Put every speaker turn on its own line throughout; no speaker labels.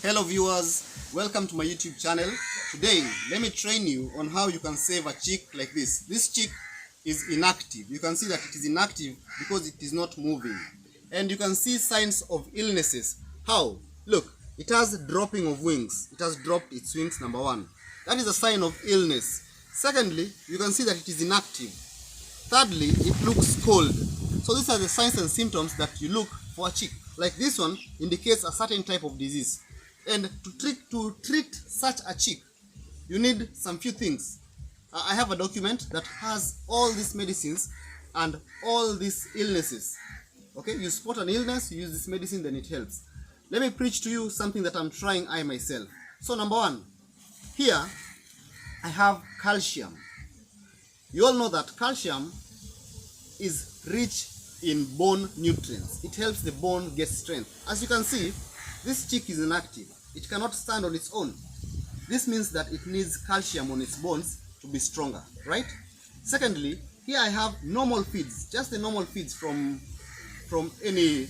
Hello viewers, welcome to my YouTube channel. Today, let me train you on how you can save a chick like this. This chick is inactive. You can see that it is inactive because it is not moving. And you can see signs of illnesses. How? Look, it has dropping of wings. It has dropped its wings, number one. That is a sign of illness. Secondly, you can see that it is inactive. Thirdly, it looks cold. So these are the signs and symptoms that you look for a chick. Like this one indicates a certain type of disease. And to treat such a chick, you need some few things. I have a document that has all these medicines and all these illnesses. Okay, you spot an illness, you use this medicine, then it helps. Let me preach to you something that I'm trying I myself. So number one, here I have calcium. You all know that calcium is rich in bone nutrients. It helps the bone get strength. As you can see, this chick is inactive. It cannot stand on its own. This means that it needs calcium on its bones to be stronger, right? Secondly, here I have normal feeds, just the normal feeds from any,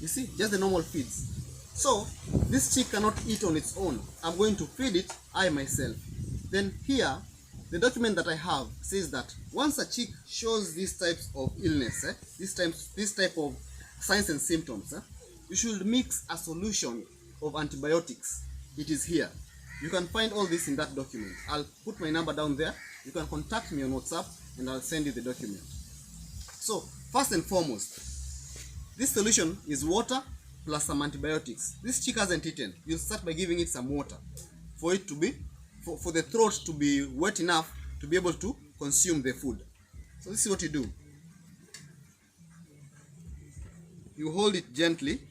you see, just the normal feeds. So this chick cannot eat on its own. I'm going to feed it I myself. Then here, the document that I have says that once a chick shows these types of illness, this type of signs and symptoms, you should mix a solution of antibiotics. It is here. You can find all this in that document. I'll put my number down there. You can contact me on WhatsApp and I'll send you the document. So, first and foremost, this solution is water plus some antibiotics. This chick hasn't eaten. You'll start by giving it some water for it to be, for the throat to be wet enough to be able to consume the food. So this is what you do. You hold it gently.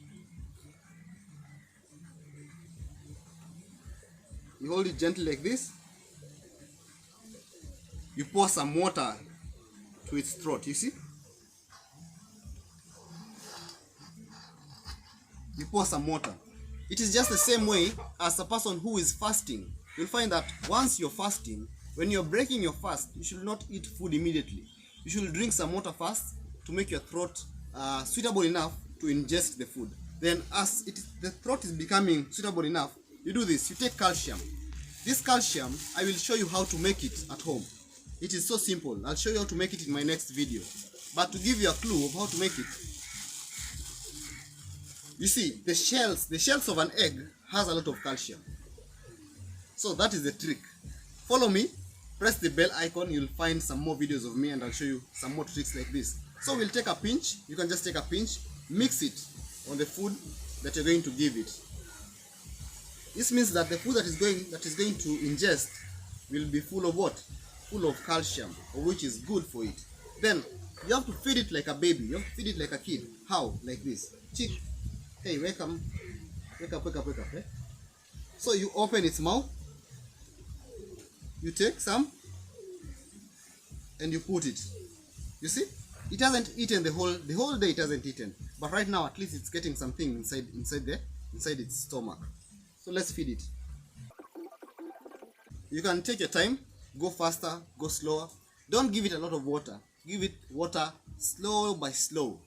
You hold it gently like this. You pour some water to its throat, you see? You pour some water. It is just the same way as a person who is fasting. You'll find that once you're fasting, when you're breaking your fast, you should not eat food immediately. You should drink some water first to make your throat suitable enough to ingest the food. Then as the throat is becoming suitable enough, you do this. You take calcium. This calcium, I will show you how to make it at home. It is so simple. I'll show you how to make it in my next video. But to give you a clue of how to make it, you see, the shells of an egg has a lot of calcium. So that is the trick. Follow me, press the bell icon, you'll find some more videos of me and I'll show you some more tricks like this. So we'll take a pinch, you can just take a pinch, mix it on the food that you're going to give it. This means that the food that is going to ingest will be full of what? Full of calcium, which is good for it. Then you have to feed it like a baby, you have to feed it like a kid. How? Like this. Chick, hey, wake up, eh? So you open its mouth, you take some, and you put it. You see, it hasn't eaten the whole day. It hasn't eaten, but right now at least it's getting something inside its stomach. So let's feed it. You can take your time, go faster, go slower. Don't give it a lot of water. Give it water slow by slow.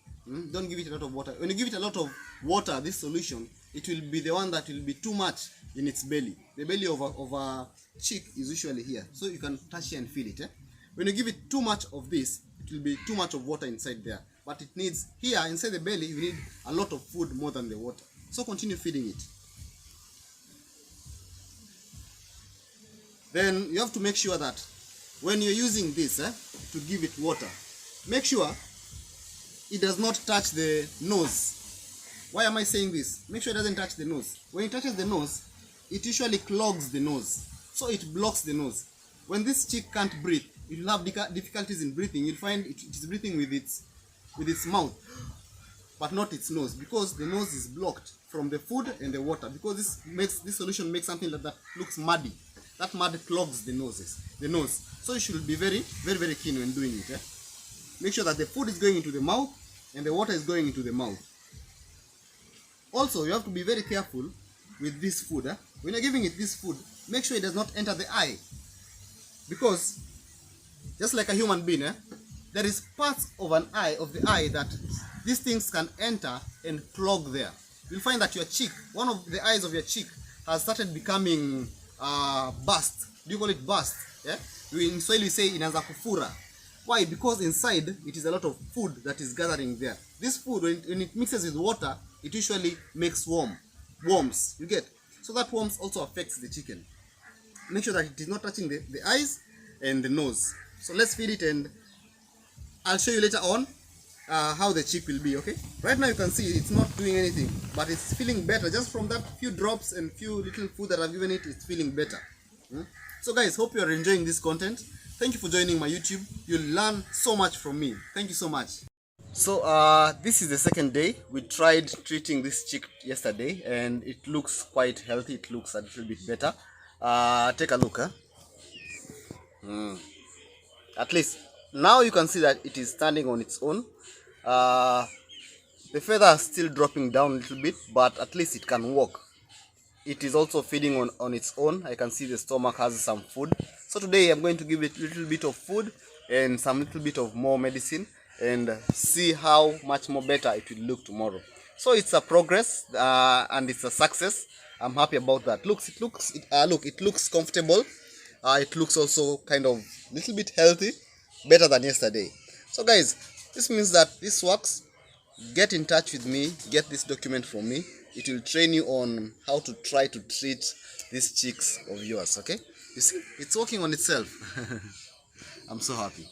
Don't give it a lot of water. When you give it a lot of water, this solution, it will be the one that will be too much in its belly. The belly of a chick is usually here, so you can touch here and feel it. When you give it too much of this, it will be too much of water inside there. But it needs, here inside the belly, you need a lot of food more than the water. So continue feeding it. Then you have to make sure that when you're using this to give it water, make sure it does not touch the nose. Why am I saying this? Make sure it doesn't touch the nose. When it touches the nose, it usually clogs the nose. So it blocks the nose. When this chick can't breathe, it will have difficulties in breathing. You'll find it is breathing with its mouth, but not its nose, because the nose is blocked from the food and the water. Because this solution makes something like that looks muddy. That mud clogs the nose. So you should be very, very, very keen when doing it. Make sure that the food is going into the mouth and the water is going into the mouth. Also, you have to be very careful with this food. When you're giving it this food, make sure it does not enter the eye. Because, just like a human being, there is parts of the eye that these things can enter and clog there. you'll find that your cheek, one of the eyes of your cheek, has started becoming burst. Do you call it burst? Yeah. In Swahili we say inaanza kufura. Why? Because inside it is a lot of food that is gathering there. This food, when it mixes with water, it usually makes worms. You get? So that worms also affects the chicken. Make sure that it is not touching the eyes and the nose. So let's feed it, and I'll show you later on how the chick will be. Okay, right now you can see it's not doing anything, but it's feeling better just from that few drops and few little food that I've given it. It's feeling better. So guys, hope you are enjoying this content. Thank you for joining my YouTube. You'll learn so much from me. Thank you so much. So this is the second day. We tried treating this chick yesterday and it looks quite healthy. It looks a little bit better. Take a look. At least now you can see that it is standing on its own. The feather is still dropping down a little bit, but at least it can walk. It is also feeding on its own. I can see the stomach has some food. So today I'm going to give it a little bit of food and some little bit of more medicine, and see how much more better it will look tomorrow. So it's a progress and it's a success. I'm happy about that. Look, it looks comfortable. It looks also kind of little bit healthy, better than yesterday. So guys, this means that this works. Get in touch with me, get this document from me. It will train you on how to try to treat these chicks of yours. Okay, you see, it's working on itself. I'm so happy.